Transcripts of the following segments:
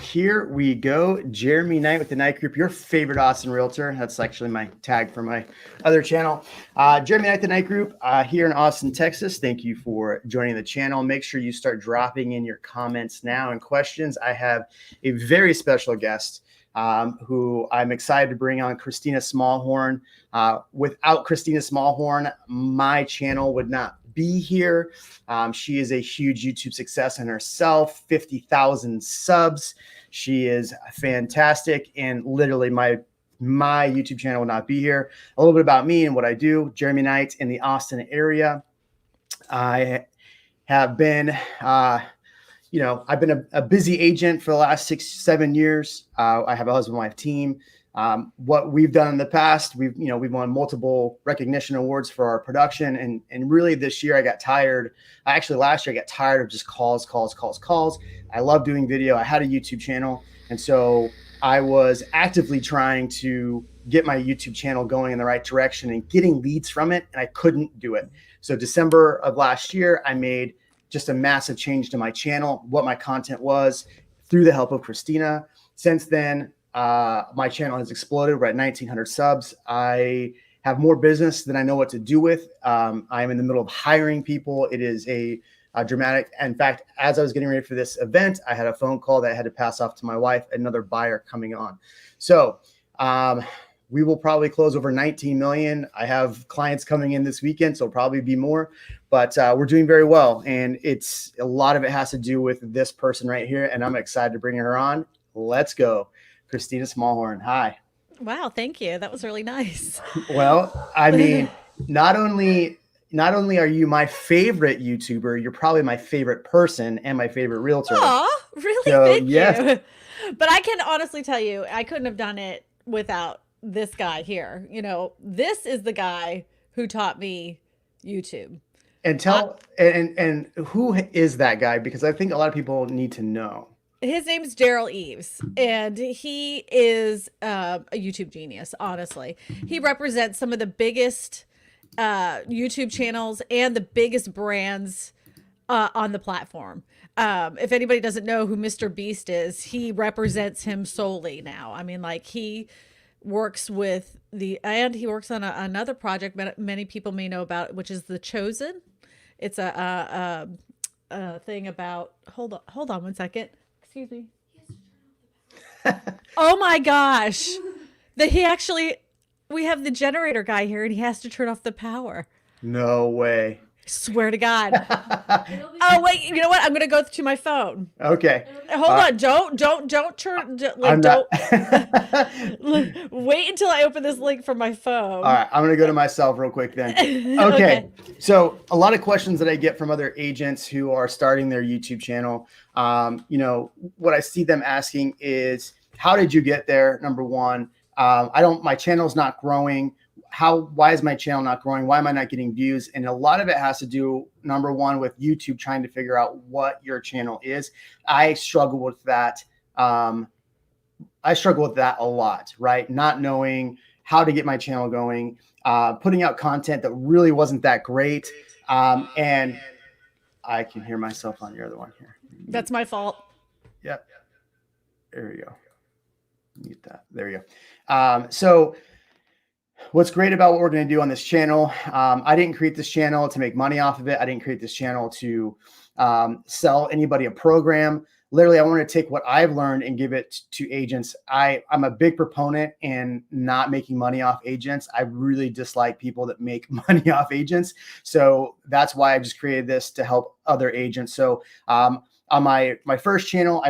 here we go. Jeremy Knight with the Knight Group, your favorite Austin realtor. That's actually my tag for my other channel. Jeremy Knight, the Knight Group, here in Austin, Texas. Thank you for joining the channel. Make sure you start dropping in your comments now and questions. I have a very special guest who I'm excited to bring on, Kristina Smallhorn. Without Kristina Smallhorn, my channel would not be here. She is a huge YouTube success in herself, 50,000 subs. She is fantastic, and literally my YouTube channel would not be here. A little bit about me and what I do. Jeremy Knight in the Austin area. I have been I've been a busy agent for the last 6-7 years. I have a husband-wife team. What we've done in the past, we've won multiple recognition awards for our production. And really this year I got tired. Actually, last year I got tired of just calls. I love doing video. I had a YouTube channel. And so I was actively trying to get my YouTube channel going in the right direction and getting leads from it. And I couldn't do it. So December of last year, I made just a massive change to my channel, what my content was, through the help of Kristina. Since then, my channel has exploded. We're at 1,900 subs. I have more business than I know what to do with. I'm in the middle of hiring people. It is a dramatic. In fact, as I was getting ready for this event, I had a phone call that I had to pass off to my wife, another buyer coming on. So we will probably close over 19 million. I have clients coming in this weekend, so it'll probably be more, but we're doing very well. And it's a lot of it has to do with this person right here. And I'm excited to bring her on. Let's go. Kristina Smallhorn. Hi. Wow. Thank you. That was really nice. Well, I mean, not only are you my favorite YouTuber, you're probably my favorite person and my favorite realtor. Aw, really? So, Thank yes. you. But I can honestly tell you, I couldn't have done it without this guy here. This is the guy who taught me YouTube. And and who is that guy? Because I think a lot of people need to know. His name's Daryl Eves, and he is a YouTube genius, honestly. He represents some of the biggest YouTube channels and the biggest brands on the platform. If anybody doesn't know who Mr. Beast is, he represents him solely now. I mean, like, he works with he works on another project that many people may know about, which is The Chosen. It's a thing about, hold on 1 second. Excuse me. Oh my gosh. We have the generator guy here and he has to turn off the power. No way. Swear to God. Oh wait, you know what? I'm going to go to my phone. Okay. Hold on. Don't turn, don't. Wait until I open this link from my phone. All right. I'm going to go to myself real quick then. Okay. So a lot of questions that I get from other agents who are starting their YouTube channel, what I see them asking is, how did you get there? Number one, my channel's not growing. Why is my channel not growing? Why am I not getting views? And a lot of it has to do, number one, with YouTube trying to figure out what your channel is. I struggle with that. I struggle with that a lot, right? Not knowing how to get my channel going, putting out content that really wasn't that great. And I can hear myself on your other one here. That's my fault. Yep. There we go. Mute that. There you go. So what's great about what we're going to do on this channel, I didn't create this channel to make money off of it. I didn't create this channel to sell anybody a program. Literally, I want to take what I've learned and give it to agents. I'm a big proponent in not making money off agents. I really dislike people that make money off agents. So that's why I just created this, to help other agents. So on my first channel, I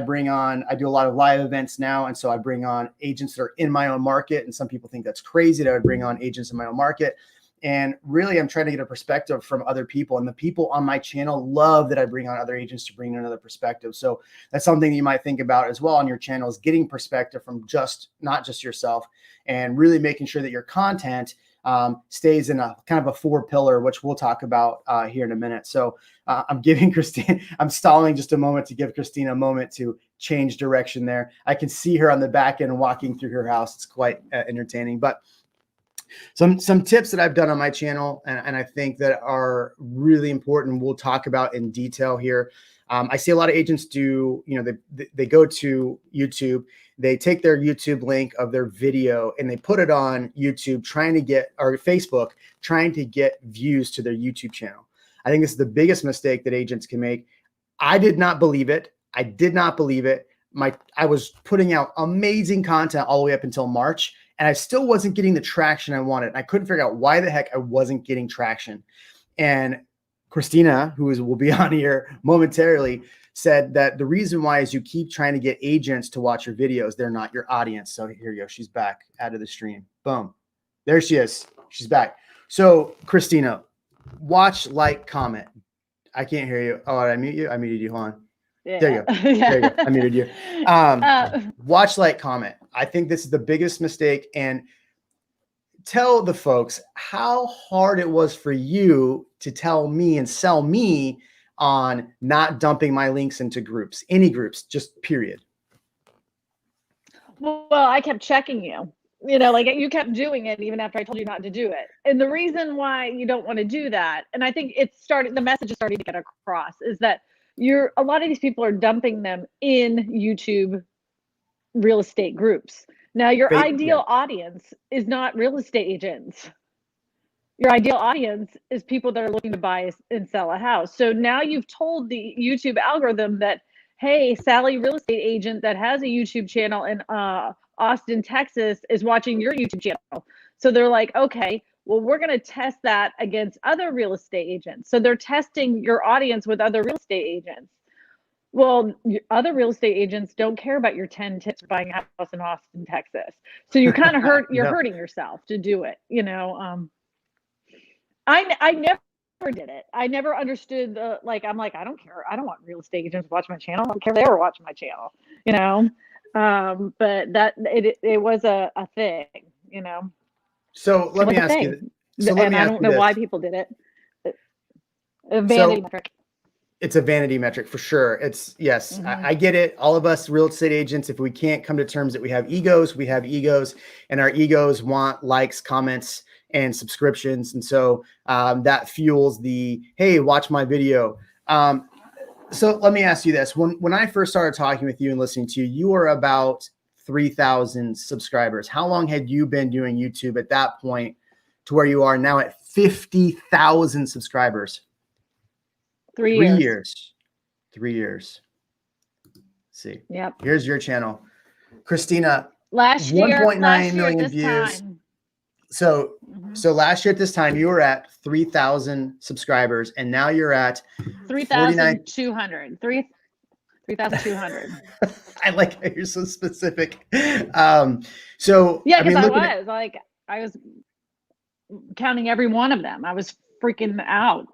do a lot of live events now. And so I bring on agents that are in my own market. And some people think that's crazy that I would bring on agents in my own market. And really, I'm trying to get a perspective from other people. And the people on my channel love that I bring on other agents to bring in another perspective. So that's something you might think about as well on your channel, is getting perspective from not just yourself, and really making sure that your content stays in a kind of a 4-pillar, which we'll talk about here in a minute. So I'm stalling just a moment to give Kristina a moment to change direction there. I can see her on the back end walking through her house. It's quite entertaining. But some tips that I've done on my channel, and I think that are really important, we'll talk about in detail here. I see a lot of agents do, they go to YouTube, they take their YouTube link of their video and they put it on YouTube or Facebook, trying to get views to their YouTube channel. I think this is the biggest mistake that agents can make. I did not believe it. I did not believe it. I was putting out amazing content all the way up until March, and I still wasn't getting the traction I wanted. I couldn't figure out why the heck I wasn't getting traction. And Kristina, will be on here momentarily, said that the reason why is you keep trying to get agents to watch your videos. They're not your audience. So here you go. She's back out of the stream. Boom. There she is. She's back. So Kristina, watch, like, comment. I can't hear you. Oh, did I mute you? I muted you. Hold on. Yeah. There you go. Yeah. There you go. I muted you. Watch, like, comment. I think this is the biggest mistake. And tell the folks how hard it was for you to tell me and sell me on not dumping my links into groups, any groups, just period. Well, I kept checking you. Like you kept doing it even after I told you not to do it. And the reason why you don't want to do that, and I think the message is starting to get across, is that a lot of these people are dumping them in YouTube real estate groups. Now, your ideal audience is not real estate agents. Your ideal audience is people that are looking to buy and sell a house. So now you've told the YouTube algorithm that, hey, Sally, real estate agent that has a YouTube channel in Austin, Texas, is watching your YouTube channel. So they're like, okay, well, we're going to test that against other real estate agents. So they're testing your audience with other real estate agents. Well, other real estate agents don't care about your 10 tips for buying a house in Austin, Texas. So you're kind of hurting yourself to do it. I never did it. I never understood I'm like, I don't care. I don't want real estate agents to watch my channel. I don't care if they were watching my channel, but that it was a thing, So let me ask you. And I don't know why people did it. A vanity metric. It's a vanity metric for sure. It's yes, I get it. All of us real estate agents, if we can't come to terms that we have egos, and our egos want likes, comments, and subscriptions. And so that fuels the, hey, watch my video. So let me ask you this. When I first started talking with you and listening to you, you were about 3,000 subscribers. How long had you been doing YouTube at that point to where you are now at 50,000 subscribers? 3 years. 3 years. Let's see. Yep. Here's your channel. Kristina, last year, 1.9 million views. Time. So last year at this time, you were at 3,000 subscribers, and now you're at 3,200. 3,200. I like how you're so specific. So yeah, because I was counting every one of them. I was freaking out,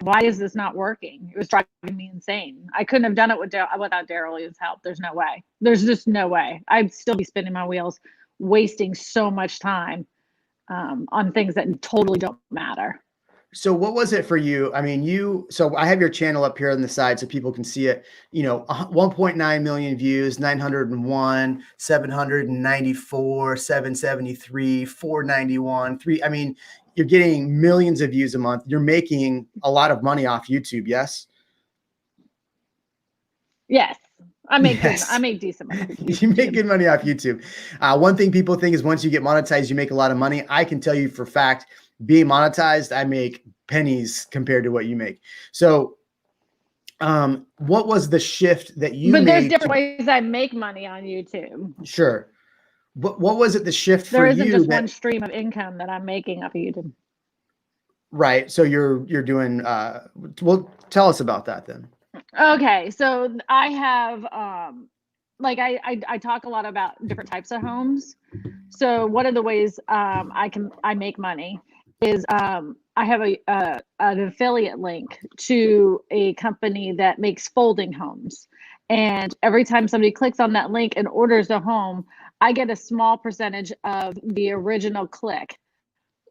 why is this not working? It was driving me insane. I couldn't have done it without Daryl's help. There's no way. There's just no way. I'd still be spinning my wheels, wasting so much time on things that totally don't matter. So what was it for you? I mean, so I have your channel up here on the side so people can see it, 1.9 million views, 901, 794, 773, 491, I mean, you're getting millions of views a month. You're making a lot of money off YouTube. Yes. Yes. I make decent money. You make good money off YouTube. One thing people think is once you get monetized, you make a lot of money. I can tell you for a fact, being monetized, I make pennies compared to what you make. So what was the shift that you made? But there's different ways I make money on YouTube. Sure. What was it, the shift for you? There isn't just one stream of income that I'm making off of YouTube. Right. So you're doing, well, tell us about that then. Okay. So I have, I talk a lot about different types of homes. So one of the ways I make money is I have an affiliate link to a company that makes folding homes. And every time somebody clicks on that link and orders a home, I get a small percentage of the original click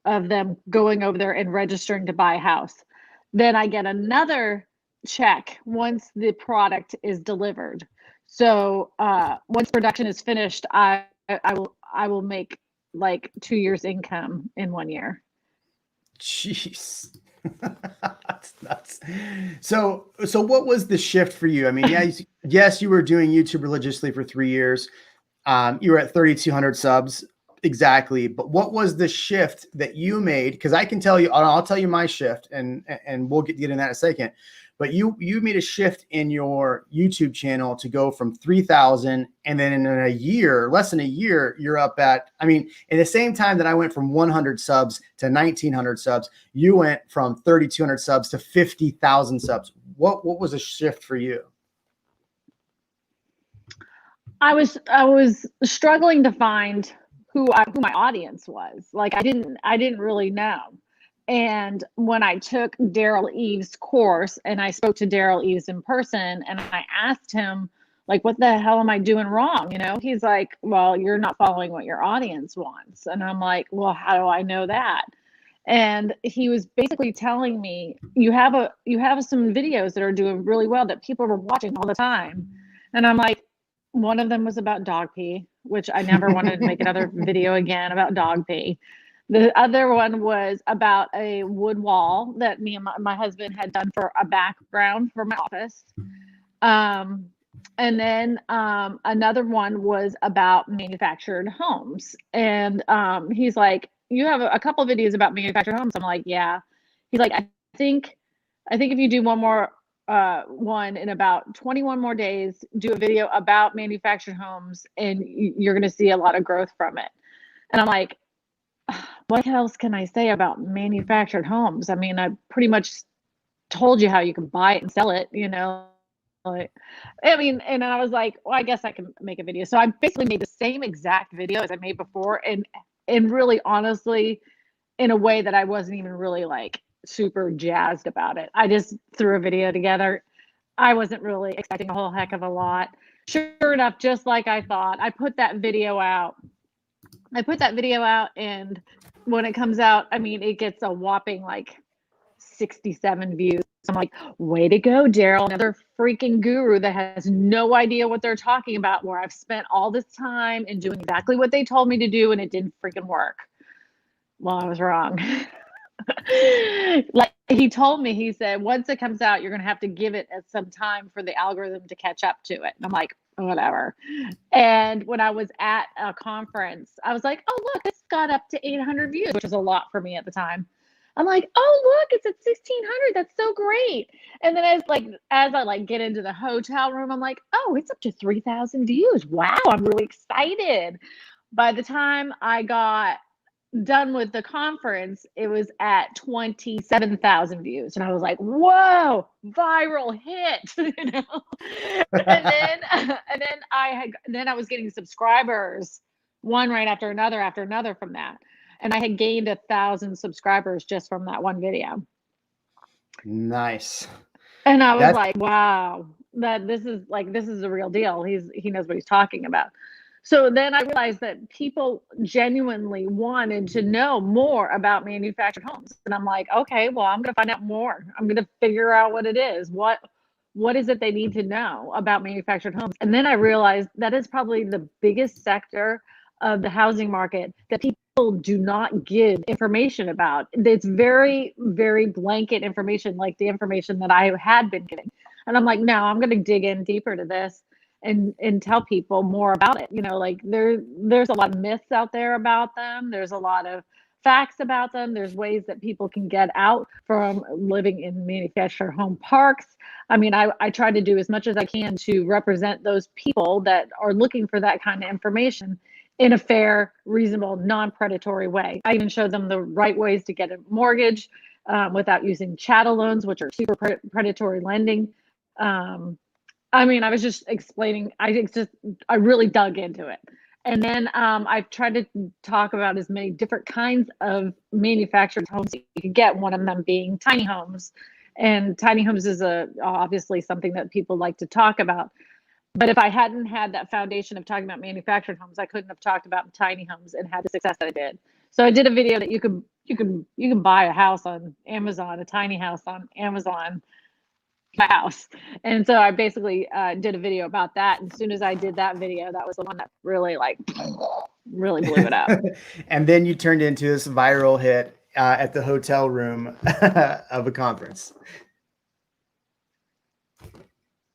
of them going over there and registering to buy a house. Then I get another check once the product is delivered. So once production is finished, I will make like 2 years income in 1 year. Jeez. That's nuts. So what was the shift for you? I mean, yes, you were doing YouTube religiously for 3 years. You were at 3,200 subs exactly. But what was the shift that you made? Because I can tell you, I'll tell you my shift, and we'll get into that in a second. But you made a shift in your YouTube channel to go from 3,000, and then in a year, less than a year, you're up at. I mean, in the same time that I went from 100 subs to 1,900 subs, you went from 3,200 subs to 50,000 subs. What was a shift for you? I was struggling to find who my audience was. Like I didn't really know. And when I took Daryl Eves' course and I spoke to Daryl Eves in person and I asked him, like, what the hell am I doing wrong? You know, he's like, well, you're not following what your audience wants. And I'm like, well, how do I know that? And he was basically telling me, you have some videos that are doing really well that people are watching all the time. And I'm like, one of them was about dog pee, which I never wanted to make another video again about dog pee. The other one was about a wood wall that me and my husband had done for a background for my office. And then another one was about manufactured homes. And he's like, you have a couple of videos about manufactured homes. I'm like, yeah. He's like, I think if you do one more one in about 21 more days, do a video about manufactured homes, and you're going to see a lot of growth from it. And I'm like, what else can I say about manufactured homes? I mean, I pretty much told you how you can buy it and sell it, you know. Like, I mean, and I was like, well, I guess I can make a video. So I basically made the same exact video as I made before, and really honestly, in a way that I wasn't even really like super jazzed about it. I just threw a video together. I wasn't really expecting a whole heck of a lot. Sure enough, just like I thought, I put that video out, and when it comes out, I mean, it gets a whopping like 67 views. I'm like, way to go, Daryl, another freaking guru that has no idea what they're talking about, where I've spent all this time and doing exactly what they told me to do, and it didn't freaking work. Well, I was wrong. Like he told me, he said, once it comes out, you're going to have to give it some time for the algorithm to catch up to it. And I'm like, whatever. And when I was at a conference, I was like, oh, look, it's got up to 800 views, which was a lot for me at the time. I'm like, oh, look, it's at 1,600. That's so great. And then as I get into the hotel room, I'm like, oh, it's up to 3,000 views. Wow, I'm really excited. By the time I got done with the conference, it was at 27,000 views, and I was like, whoa, viral hit. You know. and then I was getting subscribers one right after another from that, and I had gained 1,000 subscribers just from that one video. Nice. And I was like, wow, this is the real deal. He knows what he's talking about. So then I realized that people genuinely wanted to know more about manufactured homes. And I'm like, okay, well, I'm going to find out more. I'm going to figure out what it is. What is it they need to know about manufactured homes? And then I realized that is probably the biggest sector of the housing market that people do not give information about. It's very, very blanket information, like the information that I had been giving. And I'm like, no, I'm going to dig in deeper to this and tell people more about it. You know, like there's a lot of myths out there about them. There's a lot of facts about them. There's ways that people can get out from living in manufactured home parks. I mean, I try to do as much as I can to represent those people that are looking for that kind of information in a fair, reasonable, non-predatory way. I even show them the right ways to get a mortgage without using chattel loans, which are super predatory lending. I mean, I was just explaining, I really dug into it. And then I've tried to talk about as many different kinds of manufactured homes that you could get, one of them being tiny homes. And tiny homes is obviously something that people like to talk about. But if I hadn't had that foundation of talking about manufactured homes, I couldn't have talked about tiny homes and had the success that I did. So I did a video that you can buy a house on Amazon, a tiny house on Amazon, my house. And so I basically did a video about that. And as soon as I did that video, that was the one that really blew it up. And then you turned into this viral hit. at the hotel room of a conference.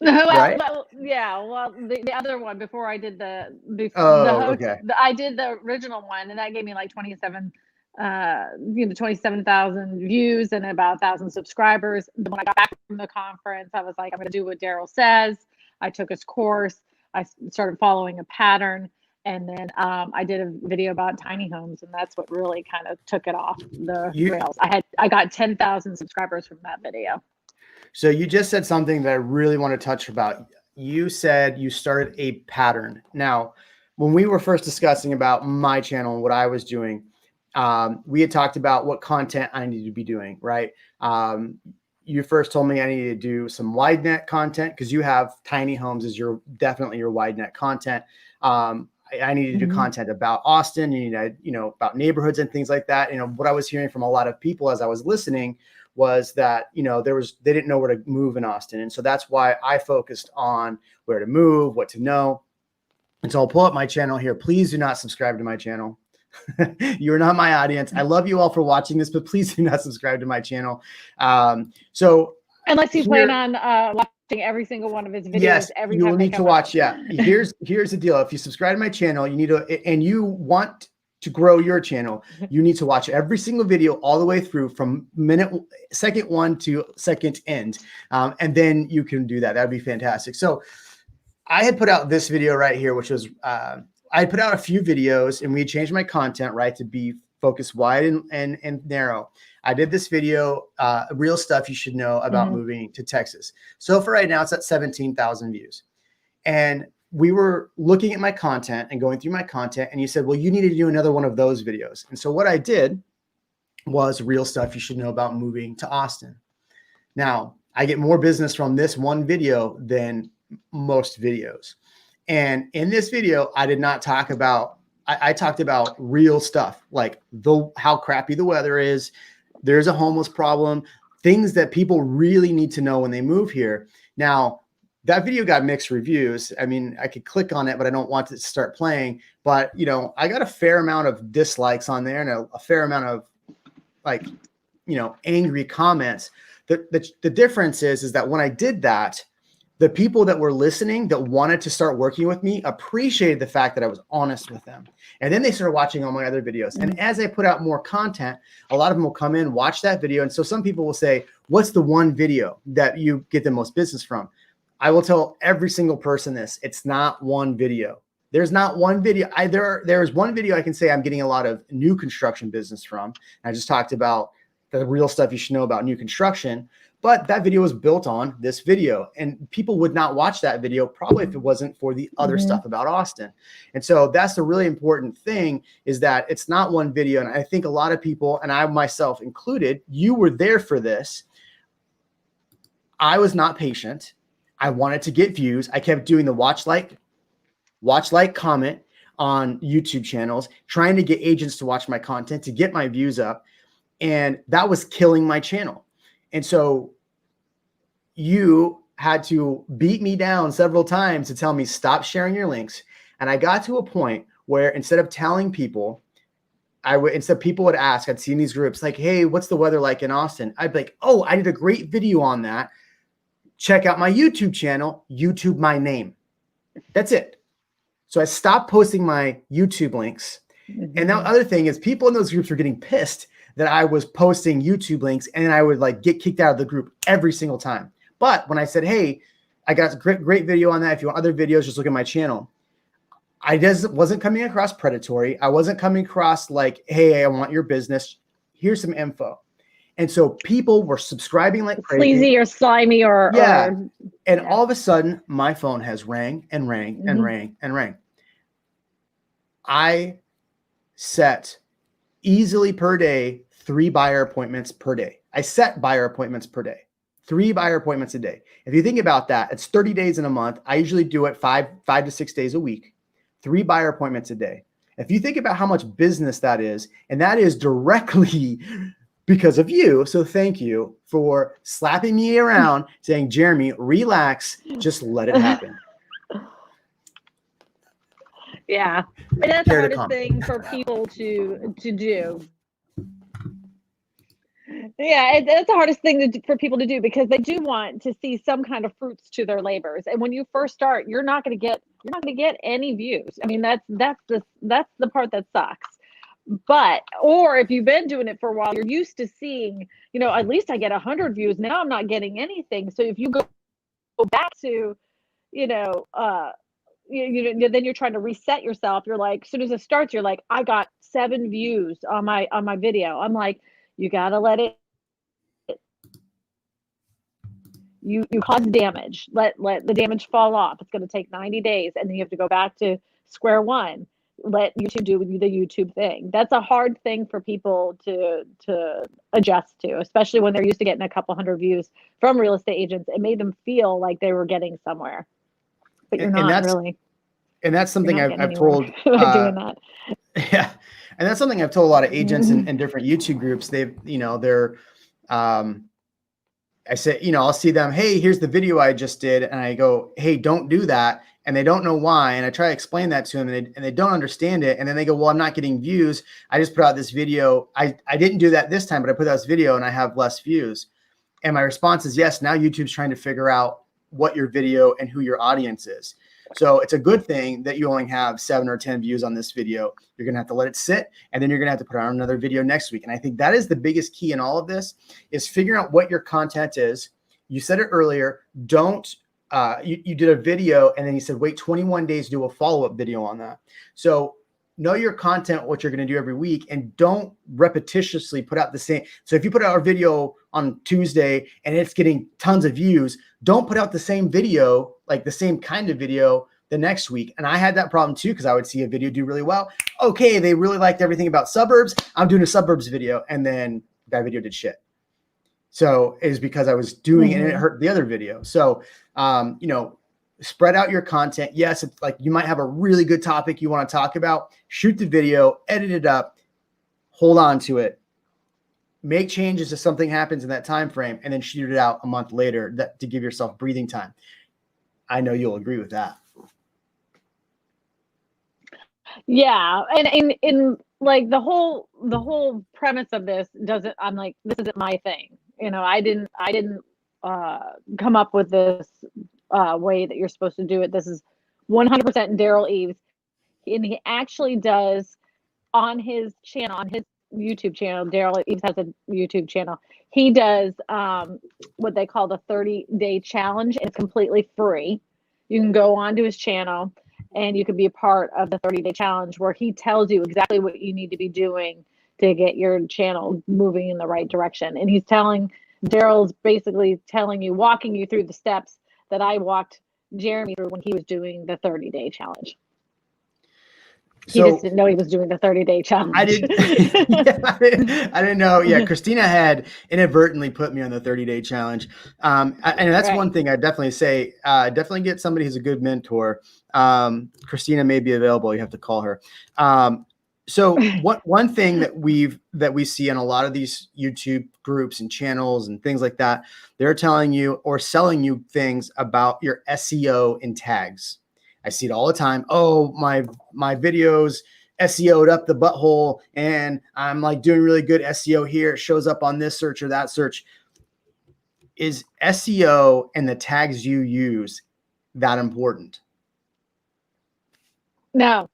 Right? Well, yeah. Well, the other one before I did Okay. I did the original one, and that gave me like 27,000 views and about 1,000 subscribers. When I got back from the conference, I was like, I'm going to do what Daryl says. I took his course. I started following a pattern, and then I did a video about tiny homes, and that's what really kind of took it off the rails. I got 10,000 subscribers from that video. So you just said something that I really want to touch about. You said you started a pattern. Now, when we were first discussing about my channel and what I was doing, we had talked about what content I needed to be doing, right? You first told me I needed to do some wide net content because you have tiny homes as definitely your wide net content. I needed to do content about Austin, about neighborhoods and things like that. What I was hearing from a lot of people as I was listening was that, they didn't know where to move in Austin. And so that's why I focused on where to move, what to know. And so I'll pull up my channel here. Please do not subscribe to my channel. You're not my audience. I love you all for watching this, but please do not subscribe to my channel. So unless you plan on watching every single one of his videos, yes, every you time will need to watch. Yeah. Here's the deal. If you subscribe to my channel, you need to, and you want to grow your channel, you need to watch every single video all the way through from second one to second end. And then you can do that. That'd be fantastic. So I had put out this video right here, which was, I put out a few videos and we changed my content, right, to be focused wide and narrow. I did this video, real stuff you should know about moving to Texas. So for right now, it's at 17,000 views. And we were looking at my content and going through my content, and you said, well, you need to do another one of those videos. And so what I did was real stuff you should know about moving to Austin. Now, I get more business from this one video than most videos. And in this video, I did not talk about, I talked about real stuff, like how crappy the weather is. There's a homeless problem, things that people really need to know when they move here. Now, that video got mixed reviews. I mean, I could click on it, but I don't want it to start playing. But, I got a fair amount of dislikes on there and a fair amount of angry comments. The difference is that when I did that, the people that were listening that wanted to start working with me appreciated the fact that I was honest with them. And then they started watching all my other videos. And as I put out more content, a lot of them will come in, watch that video. And so some people will say, what's the one video that you get the most business from? I will tell every single person this. It's not one video. There's not one video. There's one video I can say I'm getting a lot of new construction business from. I just talked about the real stuff you should know about new construction. But that video was built on this video, and people would not watch that video probably if it wasn't for the other stuff about Austin. And so that's the really important thing, is that it's not one video. And I think a lot of people, and I myself included, you were there for this. I was not patient. I wanted to get views. I kept doing the watch like comment on YouTube channels, trying to get agents to watch my content to get my views up. And that was killing my channel. And so you had to beat me down several times to tell me, stop sharing your links. And I got to a point where instead of telling people, instead people would ask, I'd see in these groups like, hey, what's the weather like in Austin? I'd be like, oh, I did a great video on that. Check out my YouTube channel, YouTube my name. That's it. So I stopped posting my YouTube links. And the other thing is, people in those groups were getting pissed that I was posting YouTube links, and I would get kicked out of the group every single time. But when I said, hey, I got a great video on that. If you want other videos, just look at my channel. I wasn't coming across predatory. I wasn't coming across like, hey, I want your business. Here's some info. And so people were subscribing like crazy. Sleazy or slimy or all of a sudden, my phone has rang and rang and rang and rang. I set easily per day 3 buyer appointments per day. I set buyer appointments per day, 3 buyer appointments a day. If you think about that, it's 30 days in a month. I usually do it 5 to 6 days a week, 3 buyer appointments a day. If you think about how much business that is, and that is directly because of you. So thank you for slapping me around saying, Jeremy, relax, just let it happen. Yeah. And that's the hardest thing for people to do. Yeah, it's the hardest thing for people to do because they do want to see some kind of fruits to their labors. And when you first start, you're not going to get any views. I mean, that's the part that sucks. But or if you've been doing it for a while, you're used to seeing, at least I get 100 views. Now I'm not getting anything. So if you go back to, you know, uh, then you're trying to reset yourself. You're like, as soon as it starts, you're like, I got 7 views on my video. I'm like, you gotta let it. You cause damage. Let the damage fall off. It's going to take 90 days, and then you have to go back to square one. Let YouTube do the YouTube thing. That's a hard thing for people to adjust to, especially when they're used to getting a couple hundred views from real estate agents. It made them feel like they were getting somewhere, but you're not really. And that's something I've told doing that. Yeah, and that's something I've told a lot of agents in different YouTube groups. They're I say, I'll see them, hey, here's the video I just did. And I go, hey, don't do that. And they don't know why. And I try to explain that to them and they don't understand it. And then they go, well, I'm not getting views. I just put out this video. I didn't do that this time, but I put out this video and I have less views. And my response is, yes, now YouTube's trying to figure out what your video and who your audience is. So it's a good thing that you only have 7 or 10 views on this video. You're going to have to let it sit, and then you're going to have to put out another video next week. And I think that is the biggest key in all of this is figuring out what your content is. You said it earlier. You did a video and then you said, wait 21 days to do a follow-up video on that. So know your content, what you're going to do every week, and don't repetitiously put out the same. So if you put out a video on Tuesday and it's getting tons of views, don't put out the same video, like the same kind of video the next week. And I had that problem too, because I would see a video do really well. Okay, they really liked everything about suburbs. I'm doing a suburbs video. And then that video did shit. So it is because I was doing it and it hurt the other video. So, spread out your content. Yes, it's like you might have a really good topic you want to talk about. Shoot the video, edit it up, hold on to it, make changes if something happens in that time frame, and then shoot it out a month later to give yourself breathing time. I know you'll agree with that. Yeah, and in like the whole premise of this doesn't. I'm like, this isn't my thing. I didn't come up with this way that you're supposed to do it. This is 100% Daryl Eves, and he actually does on his channel, on his YouTube channel. Daryl Eves has a YouTube channel. He does what they call the 30-day challenge. It's completely free. You can go onto his channel and you can be a part of the 30-day challenge where he tells you exactly what you need to be doing to get your channel moving in the right direction. And Daryl's basically walking you through the steps that I walked Jeremy through when he was doing the 30-day challenge. He just didn't know he was doing the 30-day challenge. I didn't know. Yeah, Kristina had inadvertently put me on the 30-day challenge. And that's one thing I definitely say, definitely get somebody who's a good mentor. Kristina may be available. You have to call her. So one thing that we see in a lot of these YouTube groups and channels and things like that, they're telling you or selling you things about your SEO and tags. I see it all the time. Oh, my videos SEO'd up the butthole and I'm like doing really good SEO here. It shows up on this search or that search. Is SEO and the tags you use that important? No.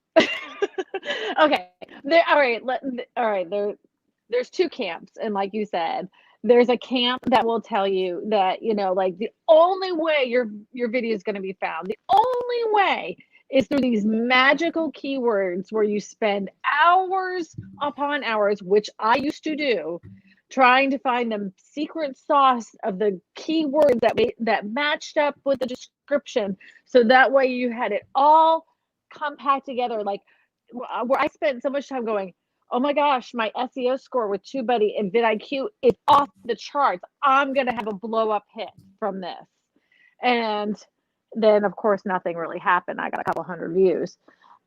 Okay. All right. There's 2 camps. And like you said, there's a camp that will tell you that, like the only way your video is going to be found, the only way is through these magical keywords where you spend hours upon hours, which I used to do, trying to find the secret sauce of the keyword that matched up with the description. So that way you had it all compact together. Like where I spent so much time going, oh my gosh, my SEO score with TubeBuddy and vidIQ is off the charts. I'm going to have a blow up hit from this. And then of course, nothing really happened. I got a couple hundred views.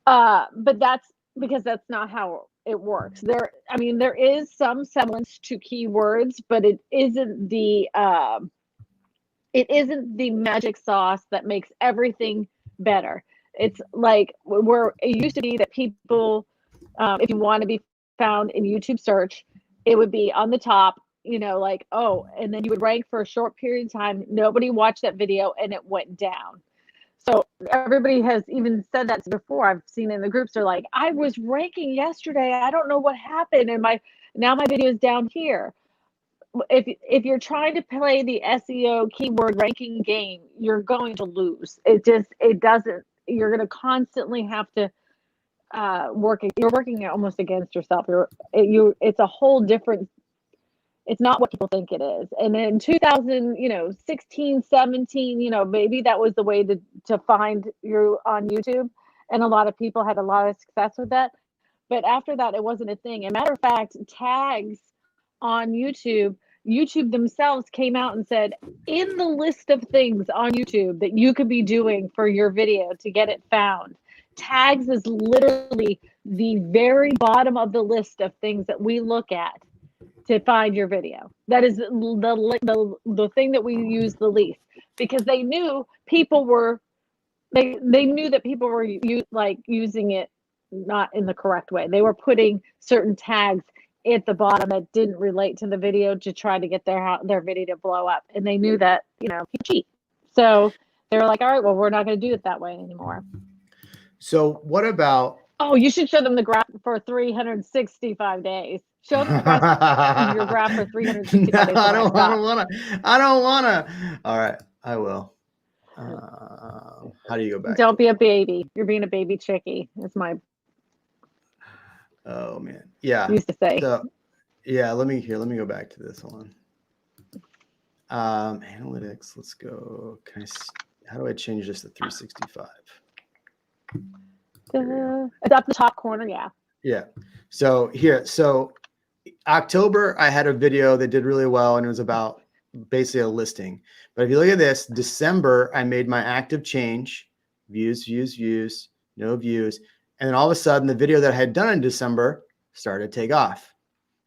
But that's because that's not how it works. There is some semblance to keywords, but it isn't the magic sauce that makes everything better. It's like where it used to be that people, if you want to be found in YouTube search, it would be on the top, you know, like, oh, and then you would rank for a short period of time. Nobody watched that video and it went down. So everybody has even said that before. I've seen in the groups, they're like, I was ranking yesterday. I don't know what happened. And now my video is down here. If you're trying to play the SEO keyword ranking game, you're going to lose. It doesn't, you're going to constantly have to you're working almost against yourself. It's a whole different, it's not what people think it is. And in 2016, 17, maybe that was the way to find you on YouTube. And a lot of people had a lot of success with that. But after that, it wasn't a thing. As a matter of fact, tags on YouTube themselves came out and said, in the list of things on YouTube that you could be doing for your video to get it found, tags is literally the very bottom of the list of things that we look at to find your video. That is the thing that we use the least, because they knew people were they knew that people were using it not in the correct way. They were putting certain tags at the bottom that didn't relate to the video to try to get their video to blow up, and they knew that people cheat. So they were like, all right, well, we're not going to do it that way anymore. So what about? Oh, you should show them the graph for 365 days. Show them your graph for 365 days. I don't want to. All right, I will. How do you go back? Don't be a baby. You're being a baby chickie. That's my. Oh man, yeah. Used to say. So, yeah, let me go back to this one. Analytics. Let's go. How do I change this to 365? It's up the top corner. Yeah. Yeah. So here, October, I had a video that did really well, and it was about basically a listing. But if you look at this, December, I made my active change, views, no views. And then all of a sudden, the video that I had done in December started to take off,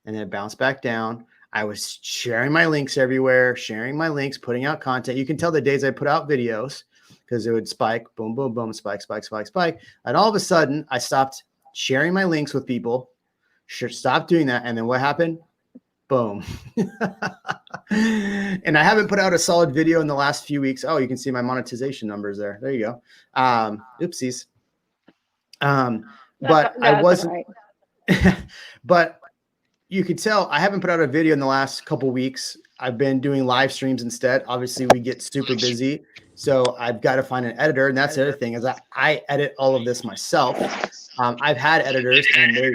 and then it bounced back down. I was sharing my links everywhere, putting out content. You can tell the days I put out videos because it would spike, boom, boom, boom, spike. And all of a sudden, I stopped sharing my links with people, stopped doing that. And then what happened? Boom. And I haven't put out a solid video in the last few weeks. Oh, you can see my monetization numbers there. There you go. Oopsies. But I wasn't, right. But you could tell I haven't put out a video in the last couple weeks. I've been doing live streams instead. Obviously, we get super busy. So I've got to find an editor. And that's the other thing is I edit all of this myself. I've had editors and they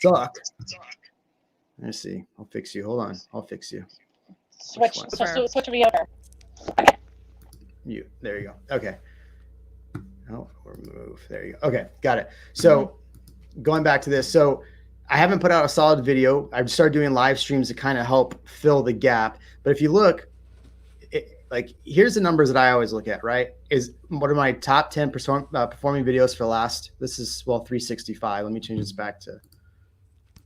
suck. Let's see. I'll fix you. Hold on. I'll fix you. Switch me over. Okay. There you go. Okay. Oh, remove. There you go. Okay. Got it. So going back to this. So I haven't put out a solid video. I've started doing live streams to kind of help fill the gap. But if you look, here's the numbers that I always look at, right? Is what are my top 10 performing videos for last, this is, 365. Let me change this back to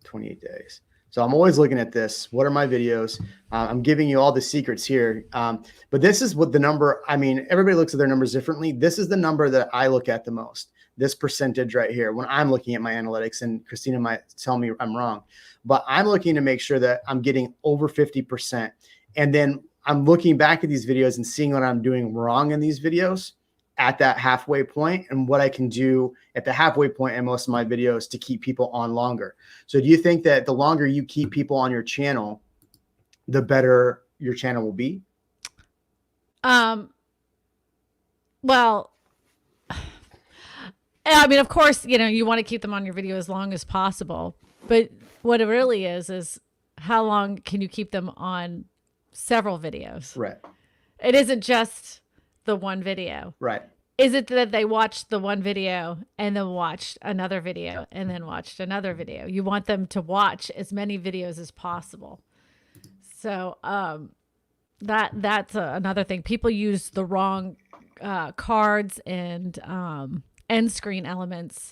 28 days. So I'm always looking at this. What are my videos? I'm giving you all the secrets here. But this is what the number, everybody looks at their numbers differently. This is the number that I look at the most. This percentage right here when I'm looking at my analytics, and Kristina might tell me I'm wrong, but I'm looking to make sure that I'm getting over 50%. And then I'm looking back at these videos and seeing what I'm doing wrong in these videos at that halfway point and what I can do at the halfway point in most of my videos to keep people on longer. So do you think that the longer you keep people on your channel, the better your channel will be? Well, of course, you want to keep them on your video as long as possible, but what it really is how long can you keep them on several videos? Right. It isn't just the one video. Right. Is it that they watched the one video and then watched another video and then watched another video? You want them to watch as many videos as possible. So that's another thing. People use the wrong cards and end screen elements,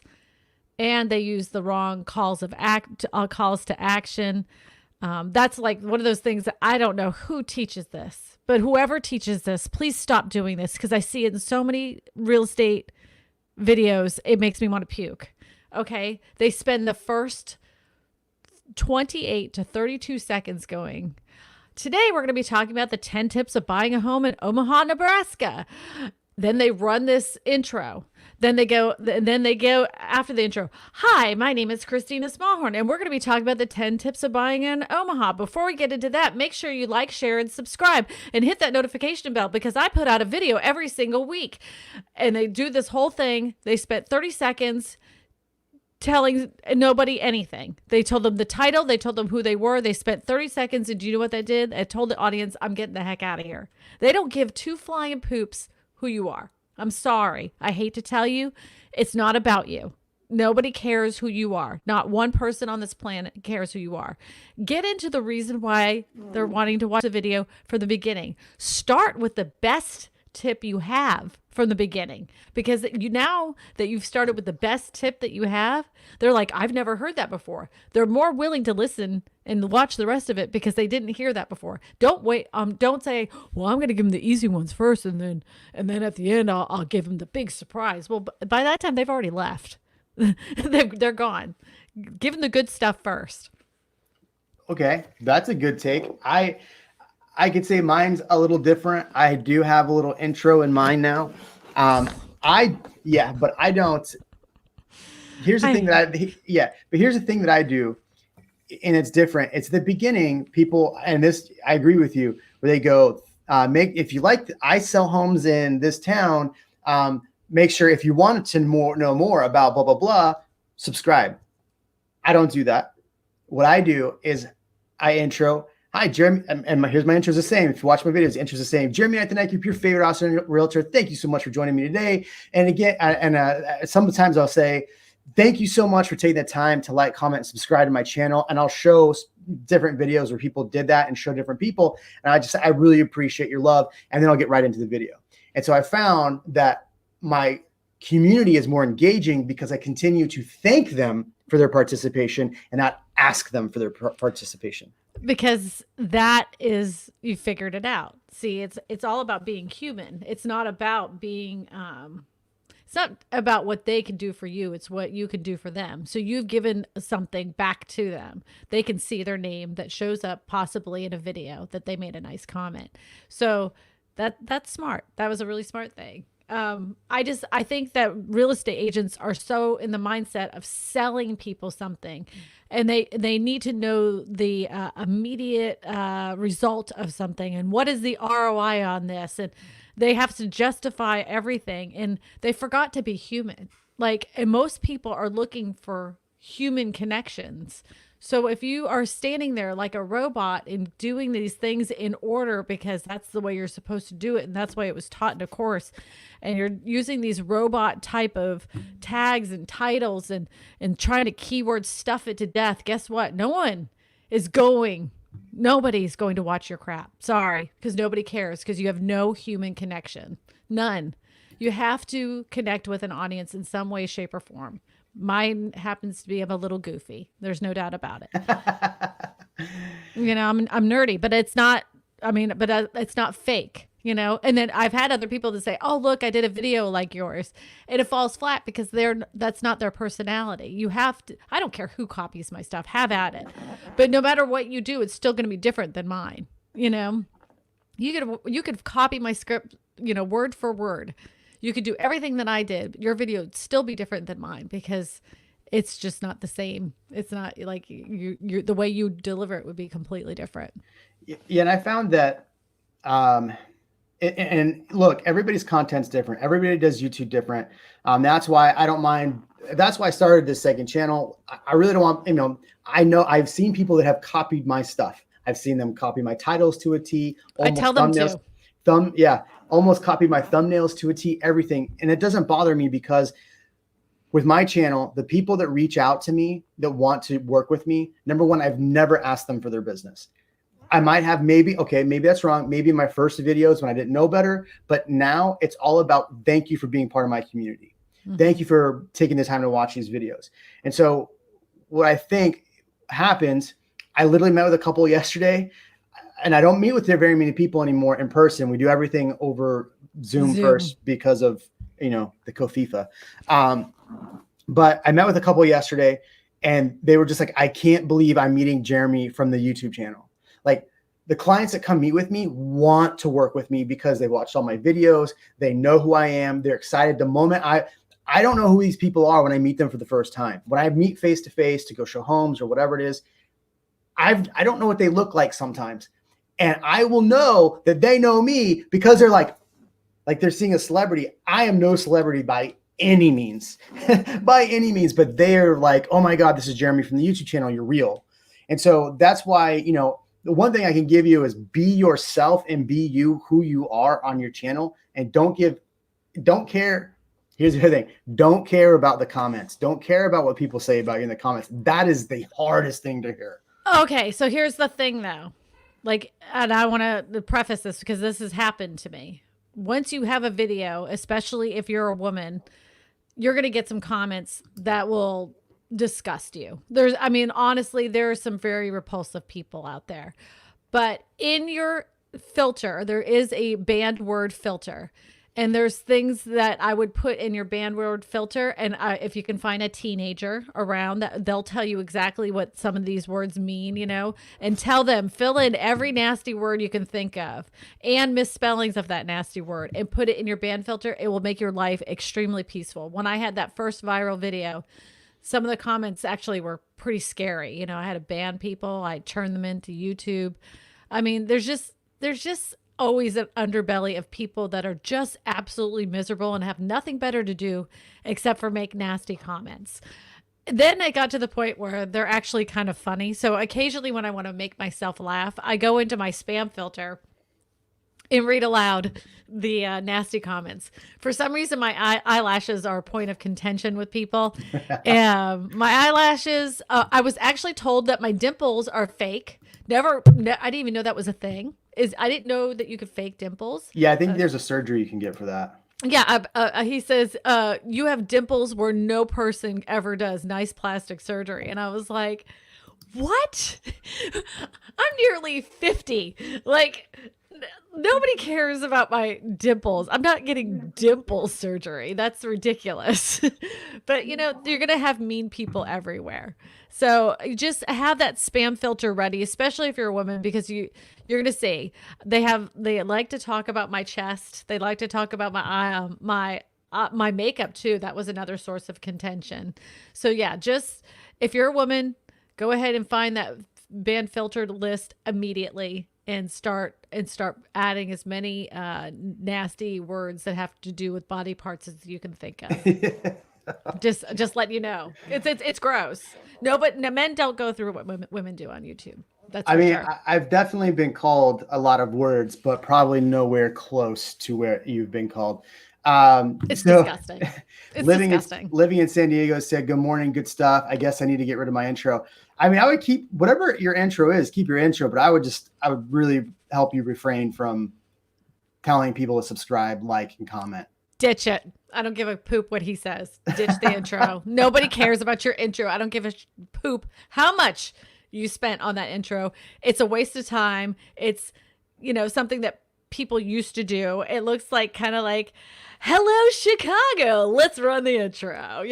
and they use the wrong calls to action. That's like one of those things that I don't know who teaches this, but whoever teaches this, please stop doing this, because I see it in so many real estate videos. It makes me want to puke. Okay. They spend the first 28 to 32 seconds going. Today, we're going to be talking about the 10 tips of buying a home in Omaha, Nebraska. Then they run this intro. Then they go after the intro. Hi, my name is Kristina Smallhorn, and we're going to be talking about the 10 tips of buying in Omaha. Before we get into that, make sure you like, share, and subscribe, and hit that notification bell because I put out a video every single week. And they do this whole thing. They spent 30 seconds telling nobody anything. They told them the title. They told them who they were. They spent 30 seconds, and do you know what they did? They told the audience, I'm getting the heck out of here. They don't give two flying poops who you are. I'm sorry. I hate to tell you, it's not about you. Nobody cares who you are. Not one person on this planet cares who you are. Get into the reason why they're wanting to watch the video from the beginning. Start with the best tip you have from the beginning, because now that you've started with the best tip that you have, they're like, I've never heard that before. They're more willing to listen and watch the rest of it because they didn't hear that before. Don't wait. Don't say, well, I'm going to give them the easy ones first, and then at the end I'll give them the big surprise. Well, by that time they've already left. They're gone. Give them the good stuff first. Okay, that's a good take. I could say mine's a little different. I do have a little intro in mind now. But I don't. Here's the thing but here's the thing that I do, and it's different. It's the beginning. People, and this, I agree with you, where they go, if you like, I sell homes in this town. Make sure if you want to know more about blah, blah, blah, subscribe. I don't do that. What I do is I intro. Hi, Jeremy, and here's my intro is the same. If you watch my videos, the intro is the same. Jeremy at the Night Group, your favorite awesome realtor. Thank you so much for joining me today. And again, sometimes I'll say, thank you so much for taking the time to like, comment, and subscribe to my channel. And I'll show different videos where people did that and show different people. And I really appreciate your love. And then I'll get right into the video. And so I found that my community is more engaging because I continue to thank them for their participation and not ask them for their participation. Because that is, you figured it out. See, it's all about being human. It's not about being, it's not about what they can do for you. It's what you can do for them. So you've given something back to them. They can see their name that shows up possibly in a video that they made a nice comment. So that's smart. That was a really smart thing. I think that real estate agents are so in the mindset of selling people something, and they need to know the immediate result of something and what is the ROI on this, and they have to justify everything, and they forgot to be human. And most people are looking for human connections. So if you are standing there like a robot and doing these things in order because that's the way you're supposed to do it, and that's why it was taught in a course, and you're using these robot type of tags and titles and trying to keyword stuff it to death, guess what? Nobody's going to watch your crap. Sorry, because nobody cares, because you have no human connection. None. You have to connect with an audience in some way, shape, or form. Mine happens to be, I'm a little goofy. There's no doubt about it. I'm nerdy, but it's not, it's not fake, and then I've had other people to say, oh, look, I did a video like yours, and it falls flat because that's not their personality. You have to, I don't care who copies my stuff, have at it. But no matter what you do, it's still going to be different than mine. You could copy my script, word for word. You could do everything that I did. Your video would still be different than mine because it's just not the same. It's not like the way you deliver it would be completely different. Yeah. And I found that, and look, everybody's content's different. Everybody does YouTube different. That's why I don't mind. That's why I started this second channel. I really don't want, I know I've seen people that have copied my stuff. I've seen them copy my titles to a T. I tell them to. Almost copied my thumbnails to a T, everything. And it doesn't bother me because with my channel, the people that reach out to me that want to work with me, number one, I've never asked them for their business. I might have maybe that's wrong. Maybe in my first videos when I didn't know better, but now it's all about thank you for being part of my community. Mm-hmm. Thank you for taking the time to watch these videos. And so what I think happens, I literally met with a couple yesterday, and I don't meet with very many people anymore in person. We do everything over Zoom. First because of, the COFIFA. But I met with a couple yesterday, And they were just like, I can't believe I'm meeting Jeremy from the YouTube channel. Like, the clients that come meet with me want to work with me because they watched all my videos. They know who I am. They're excited. The moment I don't know who these people are when I meet them for the first time. When I meet face to face to go show homes or whatever it is, I don't know what they look like sometimes. And I will know that they know me because they're like they're seeing a celebrity. I am no celebrity by any means, but they're like, oh my God, this is Jeremy from the YouTube channel. You're real. And so that's why, the one thing I can give you is be yourself and be you, who you are on your channel, and don't care. Here's the other thing. Don't care about the comments. Don't care about what people say about you in the comments. That is the hardest thing to hear. Okay. So here's the thing though. And I want to preface this because this has happened to me. Once you have a video, especially if you're a woman, you're going to get some comments that will disgust you. Honestly, there are some very repulsive people out there. But in your filter, there is a banned word filter. And there's things that I would put in your banned word filter. And if you can find a teenager around, that they'll tell you exactly what some of these words mean, and tell them, fill in every nasty word you can think of and misspellings of that nasty word and put it in your banned filter. It will make your life extremely peaceful. When I had that first viral video, some of the comments actually were pretty scary. I had to ban people. I turned them into YouTube. There's just always an underbelly of people that are just absolutely miserable and have nothing better to do except for make nasty comments. Then I got to the point where they're actually kind of funny. So occasionally when I want to make myself laugh, I go into my spam filter and read aloud the nasty comments. For some reason, my eyelashes are a point of contention with people. My eyelashes, I was actually told that my dimples are fake. I didn't even know that was a thing. I didn't know that you could fake dimples. Yeah, I think there's a surgery you can get for that. Yeah, he says, you have dimples where no person ever does. Nice plastic surgery. And I was like, what? I'm nearly 50. Nobody cares about my dimples. I'm not getting dimple surgery. That's ridiculous. But, you're going to have mean people everywhere. So just have that spam filter ready, especially if you're a woman, because you're going to see they like to talk about my chest. They like to talk about my makeup too. That was another source of contention. So yeah, just if you're a woman, go ahead and find that banned filtered list immediately and start adding as many nasty words that have to do with body parts as you can think of. Just let you know, it's gross. No, but men don't go through what women do on YouTube. That's sure. I've definitely been called a lot of words, but probably nowhere close to where you've been called. It's disgusting. It's disgusting. Living in San Diego said, good morning, good stuff. I guess I need to get rid of my intro. I would keep whatever your intro is, keep your intro, but I would really help you refrain from telling people to subscribe, like, and comment. Ditch it. I don't give a poop what he says. Ditch the intro. Nobody cares about your intro. I don't give a poop how much you spent on that intro. It's a waste of time. It's, something that people used to do. It looks kind of like, hello, Chicago. Let's run the intro.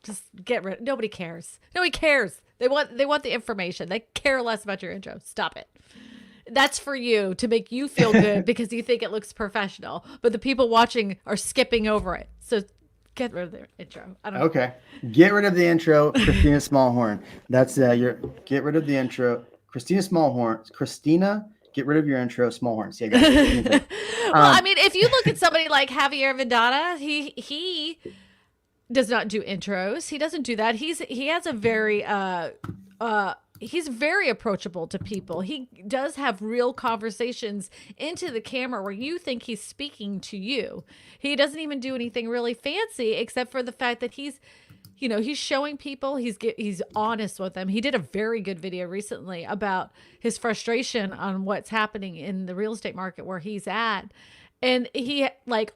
Just get rid. Nobody cares. Nobody cares. They want the information. They care less about your intro. Stop it. That's for you to make you feel good because you think it looks professional, but the people watching are skipping over it. So get rid of the intro. Okay. Get rid of the intro, Kristina Smallhorn. That's get rid of the intro. Kristina Smallhorn. Kristina, get rid of your intro, Smallhorn. See, I got it. Well, if you look at somebody like Javier Vendetta, he does not do intros. He doesn't do that. He has a very he's very approachable to people. He does have real conversations into the camera where you think he's speaking to you. He doesn't even do anything really fancy except for the fact that he's showing people, he's honest with them. He did a very good video recently about his frustration on what's happening in the real estate market where he's at. And he,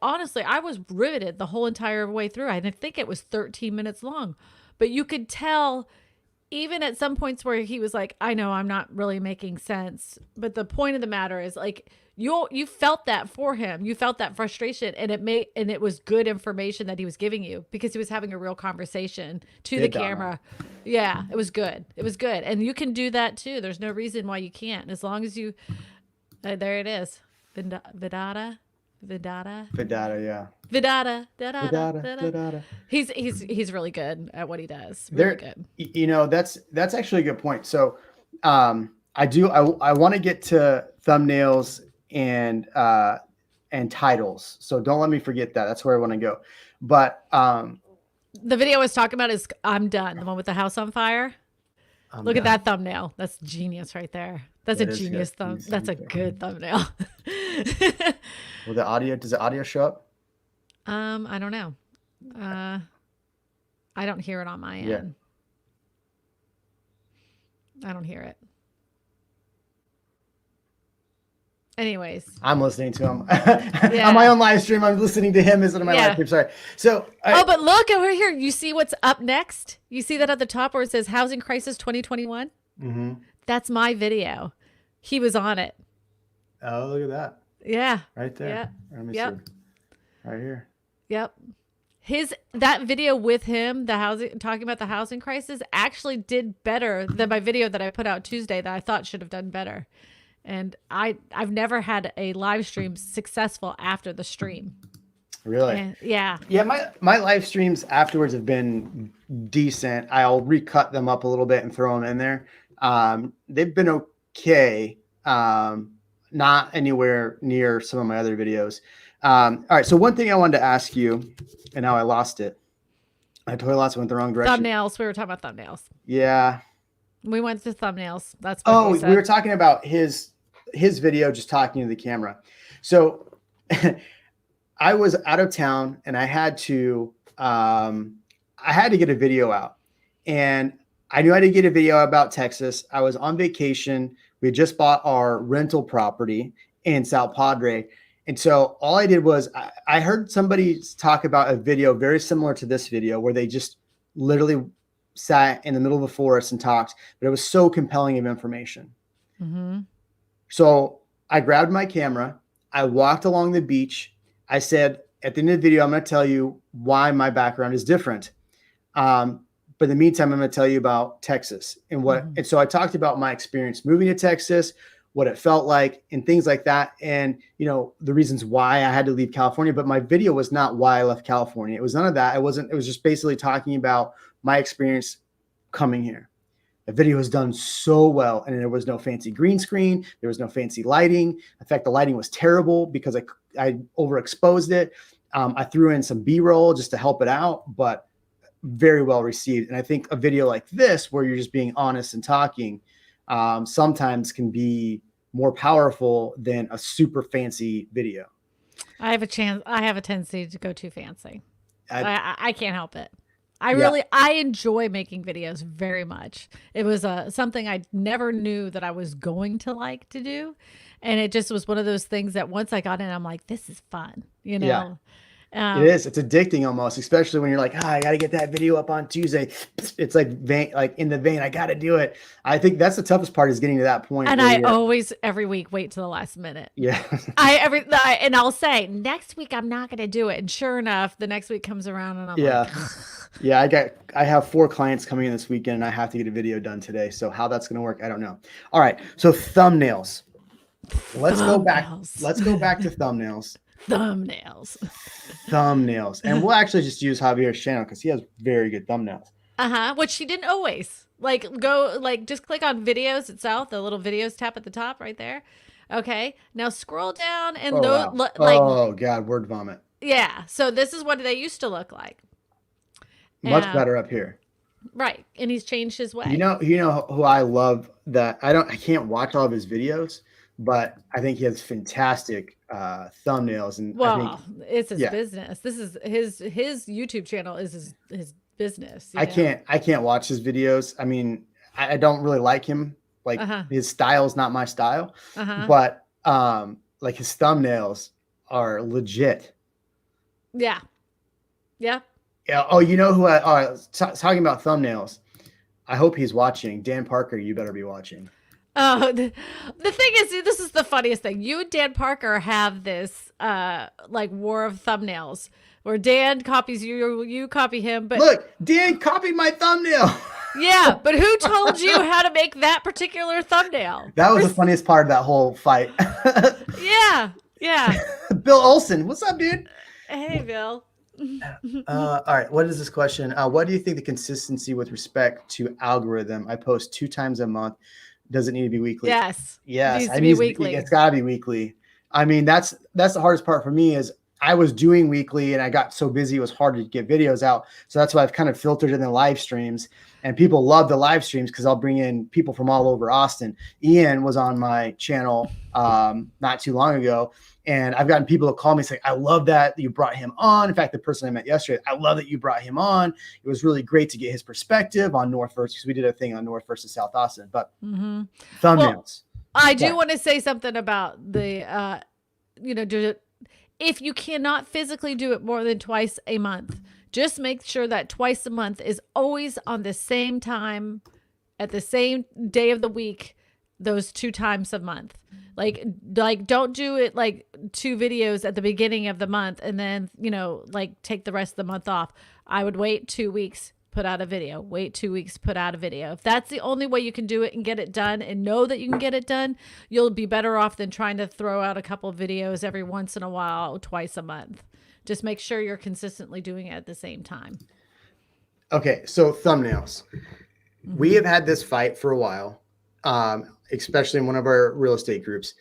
honestly, I was riveted the whole entire way through. I think it was 13 minutes long, but you could tell even at some points where he was like, I know I'm not really making sense, but the point of the matter is like you felt that for him. You felt that frustration, and it was good information that he was giving you because he was having a real conversation to the camera. Yeah, it was good. It was good. And you can do that too. There's no reason why you can't, as long as you there it is. Vidata. Yeah. Vidata. He's really good at what he does. Really good. You know, that's actually a good point. So I want to get to thumbnails and titles. So don't let me forget that. That's where I want to go. But the video I was talking about is I'm Done, the one with the house on fire. Look at that thumbnail. That's genius right there. That's a genius thumb. That's a good thumbnail. Well, does the audio show up? I don't know. I don't hear it on my end. I don't hear it. Anyways, I'm listening to him on my own live stream. I'm listening to him instead of my live stream. Sorry. So, but look over here. You see what's up next? You see that at the top where it says Housing Crisis 2021? Mm-hmm. That's my video. He was on it. Oh, look at that. Yeah. Right there. Yeah. Let me see. Right here. Yep. That video with him, talking about the housing crisis, actually did better than my video that I put out Tuesday that I thought should have done better. And I've never had a live stream successful after the stream. Really? And, yeah. Yeah. My live streams afterwards have been decent. I'll recut them up a little bit and throw them in there. They've been okay. Not anywhere near some of my other videos. All right. So one thing I wanted to ask you, and now I lost it. I totally lost it. Went the wrong direction. Thumbnails. We were talking about thumbnails. Yeah. We went to thumbnails. That's what we were talking about his video, just talking to the camera. So I was out of town and I had to get a video out, and I knew I had to get a video about Texas. I was on vacation. We had just bought our rental property in South Padre. And so all I did was I heard somebody talk about a video very similar to this video where they just literally sat in the middle of the forest and talked, but it was so compelling of information. Mm-hmm. So I grabbed my camera. I walked along the beach. I said, at the end of the video, I'm going to tell you why my background is different. But in the meantime, I'm going to tell you about Texas and what, and so I talked about my experience moving to Texas, what it felt like and things like that. And, you know, the reasons why I had to leave California, but my video was not why I left California. It was none of that. It was just basically talking about my experience coming here. The video was done so well, and there was no fancy green screen. There was no fancy lighting. In fact, the lighting was terrible because I overexposed it. I threw in some B-roll just to help it out, but very well received. And I think a video like this, where you're just being honest and talking, sometimes can be more powerful than a super fancy video. I have a tendency to go too fancy. I can't help it. I enjoy making videos very much. It was something I never knew that I was going to like to do. And it just was one of those things that once I got in, I'm like, this is fun, you know? Yeah. It is. It's addicting almost, especially when you're like, I got to get that video up on Tuesday. It's like in the vein. I got to do it. I think that's the toughest part, is getting to that point. And I always every week wait to the last minute. Yeah. And I'll say next week I'm not going to do it. And sure enough, the next week comes around and I'm like, yeah. I have 4 clients coming in this weekend and I have to get a video done today. So how that's going to work, I don't know. All right. So thumbnails. Let's go back to thumbnails. Thumbnails. And we'll actually just use Javier's channel because he has very good thumbnails. Which he didn't always. Just click on videos itself, the little videos tab at the top right there. Okay. Now scroll down and oh God, word vomit. Yeah. So this is what they used to look like. Much better up here. Right. And he's changed his way. You know who I love that I can't watch all of his videos, but I think he has fantastic thumbnails. And it's his business. This is his YouTube channel is his business. I can't watch his videos. I mean, I don't really like him. Like his style is not my style, but like his thumbnails are legit. Yeah. Yeah. Yeah. Oh, you know who talking about thumbnails. I hope he's watching. Dan Parker, you better be watching. Oh, the thing is, this is the funniest thing. You and Dan Parker have this like war of thumbnails where Dan copies you, you copy him. But look, Dan copied my thumbnail. Yeah, but who told you how to make that particular thumbnail? That was the funniest part of that whole fight. Yeah. Bill Olson, what's up, dude? Hey, Bill. All right, what is this question? What do you think the consistency with respect to algorithm? I post 2 times a month. Does it need to be weekly? Yes. Yes, It needs to be weekly. It's got to be weekly. I mean, that's the hardest part for me is I was doing weekly and I got so busy it was hard to get videos out. So that's why I've kind of filtered in the live streams, and people love the live streams because I'll bring in people from all over Austin. Ian was on my channel not too long ago, and I've gotten people to call me saying, I love that you brought him on. In fact, the person I met yesterday, I love that you brought him on. It was really great to get his perspective on North versus, because we did a thing on North versus South Austin, but thumbnails. Well, I do want to say something about the, if you cannot physically do it more than twice a month, just make sure that twice a month is always on the same time at the same day of the week, those 2 times a month. Like don't do it like 2 videos at the beginning of the month and then, like take the rest of the month off. I would wait 2 weeks, put out a video, wait 2 weeks, put out a video. If that's the only way you can do it and get it done and know that you can get it done, you'll be better off than trying to throw out a couple of videos every once in a while, twice a month. Just make sure you're consistently doing it at the same time. Okay, so thumbnails. We have had this fight for a while, especially in one of our real estate groups.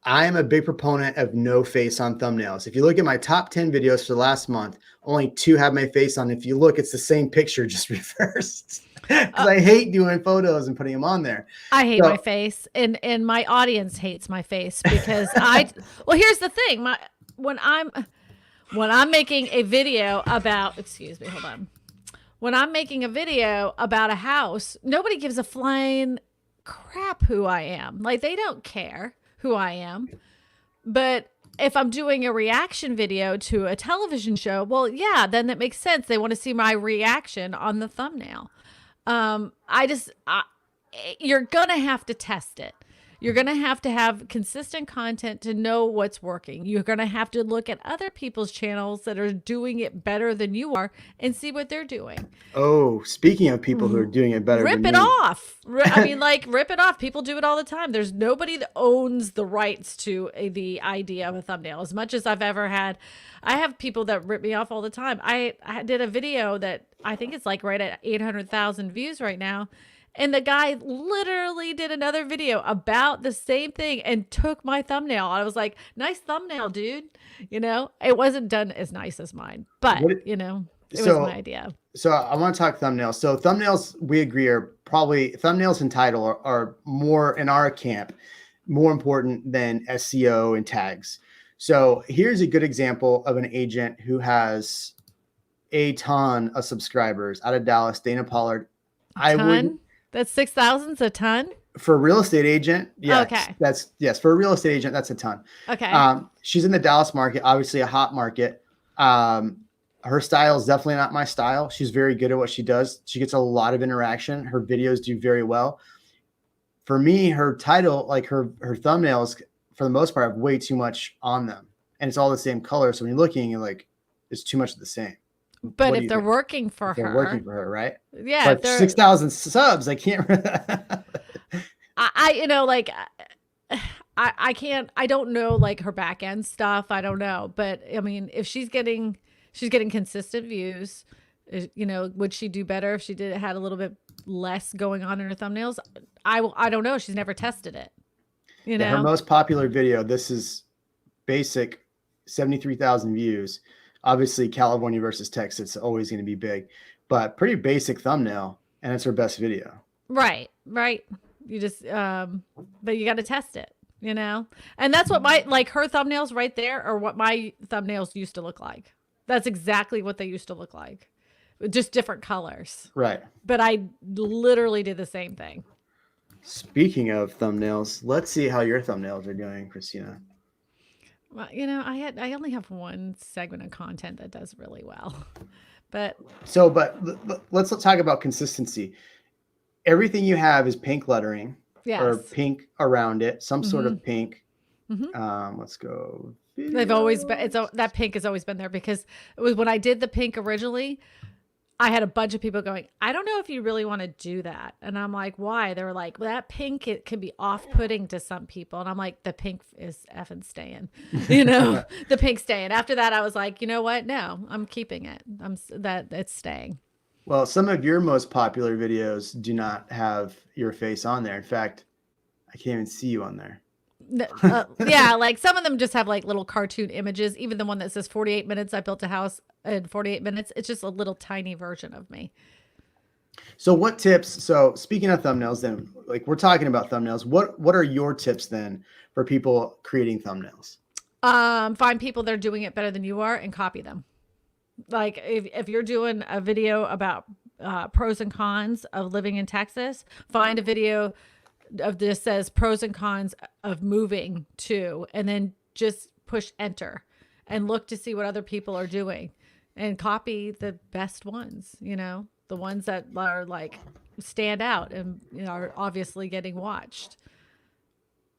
I am a big proponent of no face on thumbnails. If you look at my top 10 videos for last month, only 2 have my face on. If you look, it's the same picture, just reversed. Because I hate doing photos and putting them on there. I hate my face, and my audience hates my face because well, here's the thing. When I'm making a video about, when I'm making a video about a house, nobody gives a flying crap who I am. Like, they don't care who I am. But if I'm doing a reaction video to a television show, well, yeah, then that makes sense. They want to see my reaction on the thumbnail. You're going to have to test it. You're going to have consistent content to know what's working. You're going to have to look at other people's channels that are doing it better than you are and see what they're doing. Oh, speaking of people who are doing it better than Rip it off. I mean, rip it off. People do it all the time. There's nobody that owns the rights to the idea of a thumbnail. As much as I've ever had, I have people that rip me off all the time. I did a video that I think it's like right at 800,000 views right now. And the guy literally did another video about the same thing and took my thumbnail. I was like, nice thumbnail, dude. It wasn't done as nice as mine, but it was my idea. So I want to talk thumbnails. So thumbnails, we agree, are probably thumbnails and title are more in our camp, more important than SEO and tags. So here's a good example of an agent who has a ton of subscribers out of Dallas, Dana Pollard. That's 6,000's a ton for a real estate agent. Yeah. Okay. For a real estate agent, that's a ton. Okay. She's in the Dallas market, obviously a hot market. Her style is definitely not my style. She's very good at what she does. She gets a lot of interaction. Her videos do very well. For me, her title, like her thumbnails, for the most part, have way too much on them, and it's all the same color. So when you're looking, you're like, it's too much of the same. But if they're working for her, they're working for her, right? Yeah. But 6,000 subs, I can't. I don't know like her back end stuff. I don't know. But I mean, if she's getting consistent views, would she do better if she had a little bit less going on in her thumbnails? I don't know. She's never tested it. Her most popular video, this is basic, 73,000 views. Obviously, California versus Texas, always going to be big, but pretty basic thumbnail, and it's her best video. Right. You just, but you got to test it, and that's what her thumbnails right there are what my thumbnails used to look like. That's exactly what they used to look like, just different colors. Right. But I literally did the same thing. Speaking of thumbnails, let's see how your thumbnails are doing, Kristina. Well, I only have one segment of content that does really well, but let's talk about consistency. everything you have is pink lettering or Yes. pink around it, some sort of Mhm. pink. Mhm. Let's go. They've always been, videos. that pink has always been there because it was when I did the pink originally, I had a bunch of people going, I don't know if you really want to do that. And I'm like, why? They were like, well, that pink, it can be off-putting to some people. And I'm like, the pink is effing staying, the pink staying. After that, I was like, you know what? No, I'm keeping it. That it's staying. Well, some of your most popular videos do not have your face on there. In fact, I can't even see you on there. Yeah, like some of them just have like little cartoon images. Even the one that says 48 minutes, I built a house in 48 minutes. It's just a little tiny version of me. So what tips? So speaking of thumbnails, then like we're talking about thumbnails, what are your tips then for people creating thumbnails? Find people that are doing it better than you are and copy them. Like if you're doing a video about pros and cons of living in Texas, find a video of this says pros and cons of moving to, and then just push enter and look to see what other people are doing and copy the best ones, the ones that are like stand out and are obviously getting watched.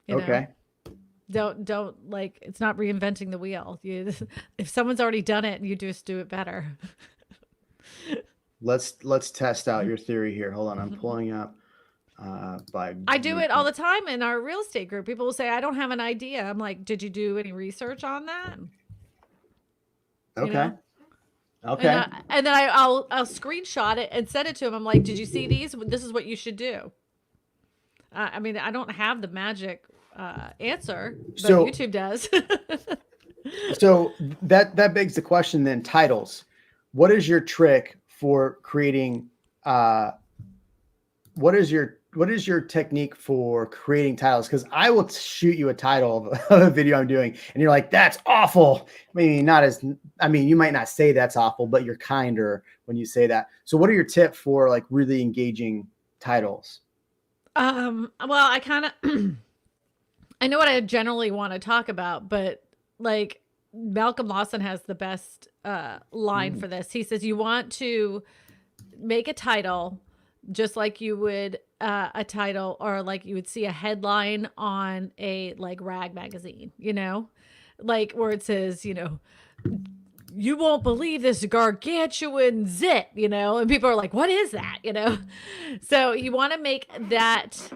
Okay. Don't like, it's not reinventing the wheel. If someone's already done it, you just do it better. Let's test out your theory here. Hold on, I'm pulling up I do it all the time in our real estate group. People will say, I don't have an idea. I'm like, did you do any research on that? Okay. Okay. And then I'll screenshot it and send it to them. I'm like, did you see these? This is what you should do. I mean, I don't have the magic answer, but So- YouTube does. So that begs the question then, titles. What is your trick for creating what is your technique for creating titles? Because I will shoot you a title of a video I'm doing and you're like, that's awful. You might not say that's awful, but you're kinder when you say that. So what are your tips for like really engaging titles? Well, I kind of I know what I generally want to talk about, but like Malcolm Lawson has the best line for this. He says, you want to make a title just like you would a title, or like you would see a headline on a like rag magazine, like where it says, you won't believe this gargantuan zit, and people are like, what is that? So you want to make that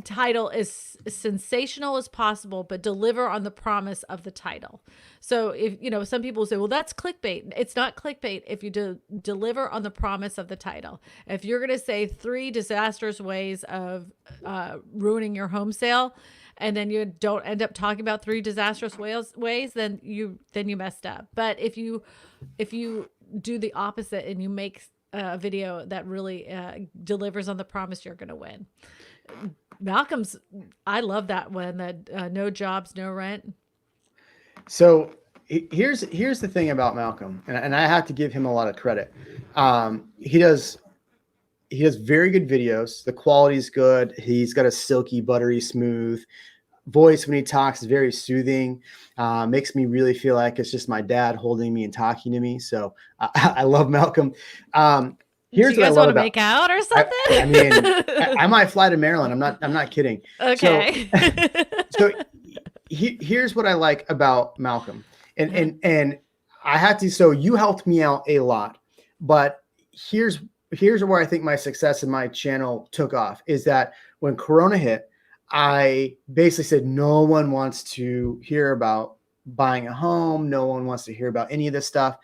title as sensational as possible, but deliver on the promise of the title. So if some people say, well, that's clickbait. It's not clickbait if you deliver on the promise of the title. If you're going to say 3 disastrous ways of ruining your home sale, and then you don't end up talking about 3 disastrous ways, then you messed up. But if you do the opposite and you make a video that really delivers on the promise, you're going to win. Malcolm's, I love that one, that no jobs, no rent. So here's the thing about Malcolm, and I have to give him a lot of credit. He does very good videos. The quality is good. He's got a silky, buttery, smooth voice when he talks, very soothing. Makes me really feel like it's just my dad holding me and talking to me. So I love Malcolm. Here's do you guys want to make out or something? I might fly to Maryland. I'm not kidding. Okay. So here's what I like about Malcolm, and I had to. So you helped me out a lot, but here's where I think my success in my channel took off is that when Corona hit, I basically said no one wants to hear about buying a home. No one wants to hear about any of this stuff.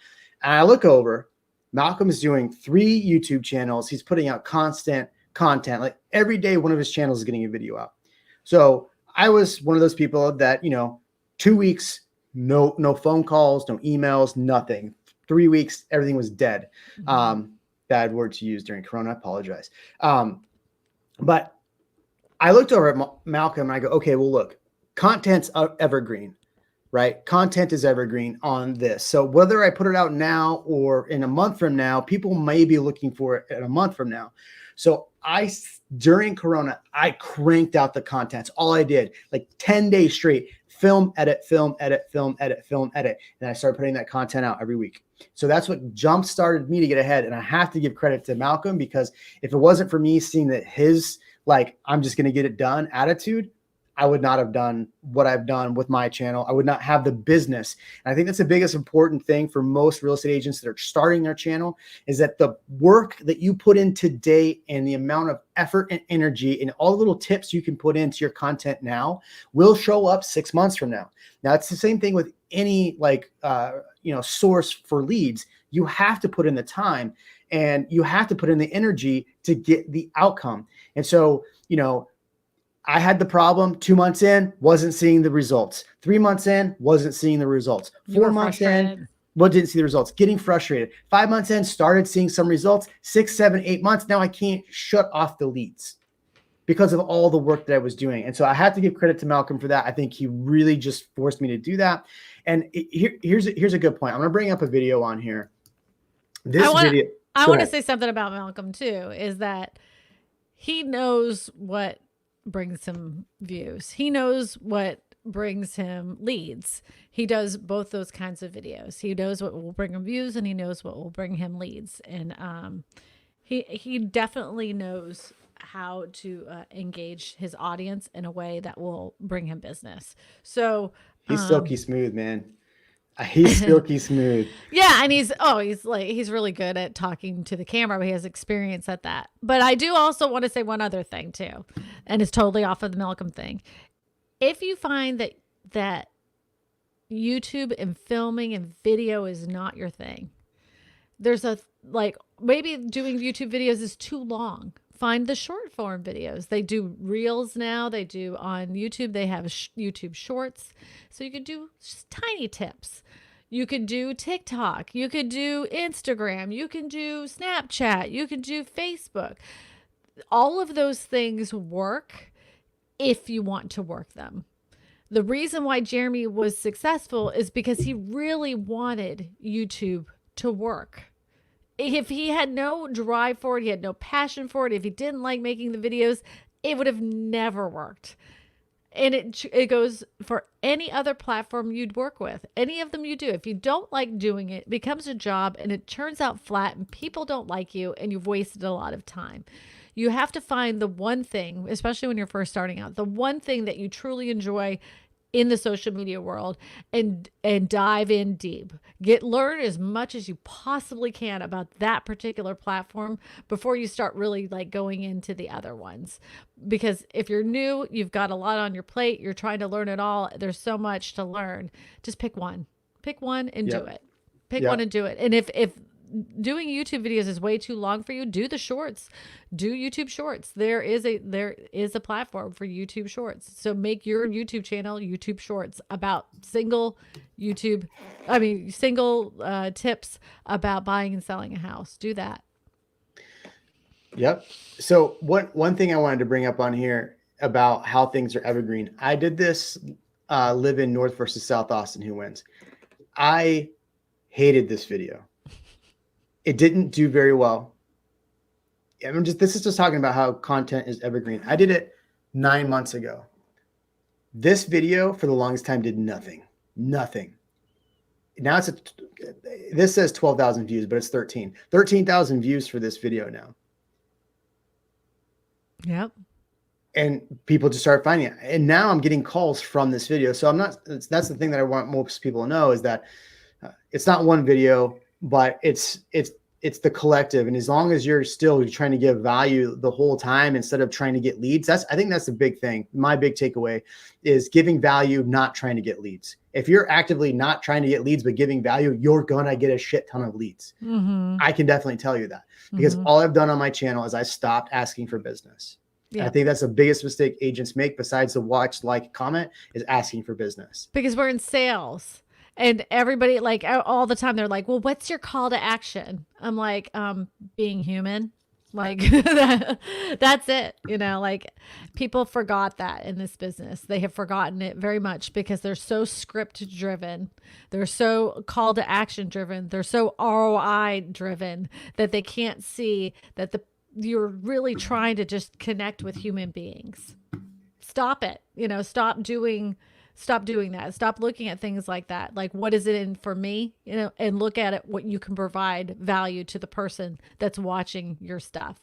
And I look over. Malcolm is doing 3 YouTube channels. He's putting out constant content. Like every day, one of his channels is getting a video out. So I was one of those people that, 2 weeks, no phone calls, no emails, nothing. 3 weeks, everything was dead. Bad word to use during Corona. I apologize. But I looked over at Malcolm and I go, okay, well, look, content's evergreen. Right? Content is evergreen on this. So whether I put it out now or in a month from now, people may be looking for it in a month from now. So during Corona, I cranked out the content. It's all I did, like 10 days straight, film, edit, film, edit, film, edit, film, edit. And I started putting that content out every week. So that's what jump started me to get ahead. And I have to give credit to Malcolm, because if it wasn't for me seeing that his, like, I'm just going to get it done attitude, I would not have done what I've done with my channel. I would not have the business. And I think that's the biggest important thing for most real estate agents that are starting their channel, is that the work that you put in today and the amount of effort and energy and all the little tips you can put into your content now will show up 6 months from now. Now, it's the same thing with any source for leads. You have to put in the time and you have to put in the energy to get the outcome. And so, I had the problem 2 months in, wasn't seeing the results. 3 months in, wasn't seeing the results. 4 months in, didn't see the results. Getting frustrated. 5 months in, started seeing some results. 6, 7, 8 months. Now I can't shut off the leads because of all the work that I was doing. And so I have to give credit to Malcolm for that. I think he really just forced me to do that. And here's a good point. I'm going to bring up a video on here. I want to say something about Malcolm too, is that he knows what brings him views. He knows what brings him leads. He does both those kinds of videos. He knows what will bring him views and he knows what will bring him leads. And he definitely knows how to engage his audience in a way that will bring him business. So he's silky smooth, man. He's silky smooth. Yeah, and he's really good at talking to the camera, but he has experience at that. But I do also want to say one other thing too, and it's totally off of the Malcolm thing. If you find that YouTube and filming and video is not your thing, there's maybe doing YouTube videos is too long. Find the short form videos. They do reels now. They do on YouTube. They have YouTube shorts. So you could do just tiny tips. You could do TikTok. You could do Instagram. You can do Snapchat. You can do Facebook. All of those things work if you want to work them. The reason why Jeremy was successful is because he really wanted YouTube to work. If he had no drive for it, he had no passion for it, if he didn't like making the videos, it would have never worked. And it goes for any other platform you'd work with, any of them you do. If you don't like doing it, it becomes a job and it turns out flat and people don't like you and you've wasted a lot of time. You have to find the one thing, especially when you're first starting out, the one thing that you truly enjoy in the social media world and dive in deep. Learn as much as you possibly can about that particular platform before you start really going into the other ones. Because if you're new, you've got a lot on your plate, you're trying to learn it all. There's so much to learn. Just pick one and do it. Pick one and do it. And if doing YouTube videos is way too long for you, do the shorts. Do YouTube shorts. There is a platform for YouTube shorts. So make your YouTube channel YouTube shorts about single tips about buying and selling a house. Do that. Yep. So one thing I wanted to bring up on here about how things are evergreen. I did this live in North versus South Austin, who wins. I hated this video. It didn't do very well. This is just talking about how content is evergreen. I did it 9 months ago. This video for the longest time did nothing. Now this says 12,000 views, but it's 13,000 views for this video now. Yep. And people just start finding it. And now I'm getting calls from this video. So that's the thing that I want most people to know, is that it's not one video, but it's the collective. And as long as you're still trying to give value the whole time instead of trying to get leads, I think that's the big thing. My big takeaway is giving value, not trying to get leads. If you're actively not trying to get leads, but giving value, you're going to get a shit ton of leads. Mm-hmm. I can definitely tell you that, because all I've done on my channel is I stopped asking for business. Yeah. I think that's the biggest mistake agents make, besides the watch, like, comment, is asking for business. Because we're in sales. And everybody, all the time, they're like, well, what's your call to action? I'm like, being human. That's it. People forgot that in this business. They have forgotten it very much because they're so script driven. They're so call to action driven. They're so ROI driven that they can't see that you're really trying to just connect with human beings. Stop it. Stop doing that. Stop looking at things like that. Like, what is it in for me? And look at it, what you can provide value to the person that's watching your stuff.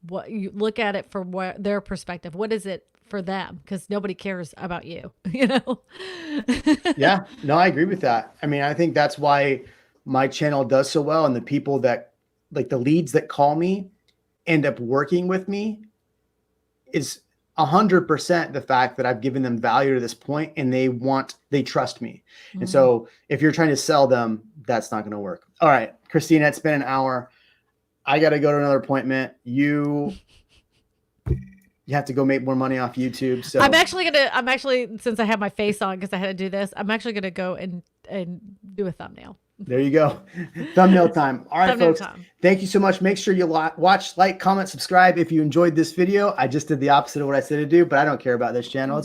What you look at it from their perspective. What is it for them? Because nobody cares about you, Yeah, no, I agree with that. I mean, I think that's why my channel does so well. And the people that, like, the leads that call me end up working with me is 100% the fact that I've given them value to this point and they trust me. Mm-hmm. And so if you're trying to sell them, that's not going to work. All right, Kristina, it's been an hour. I got to go to another appointment. You have to go make more money off YouTube. So I'm actually, since I have my face on, because I had to do this, I'm actually going to go and do a thumbnail. There you go. Thumbnail time. All right, thumbnail folks. Time. Thank you so much. Make sure you watch, like, comment, subscribe if you enjoyed this video. I just did the opposite of what I said to do, but I don't care about this channel.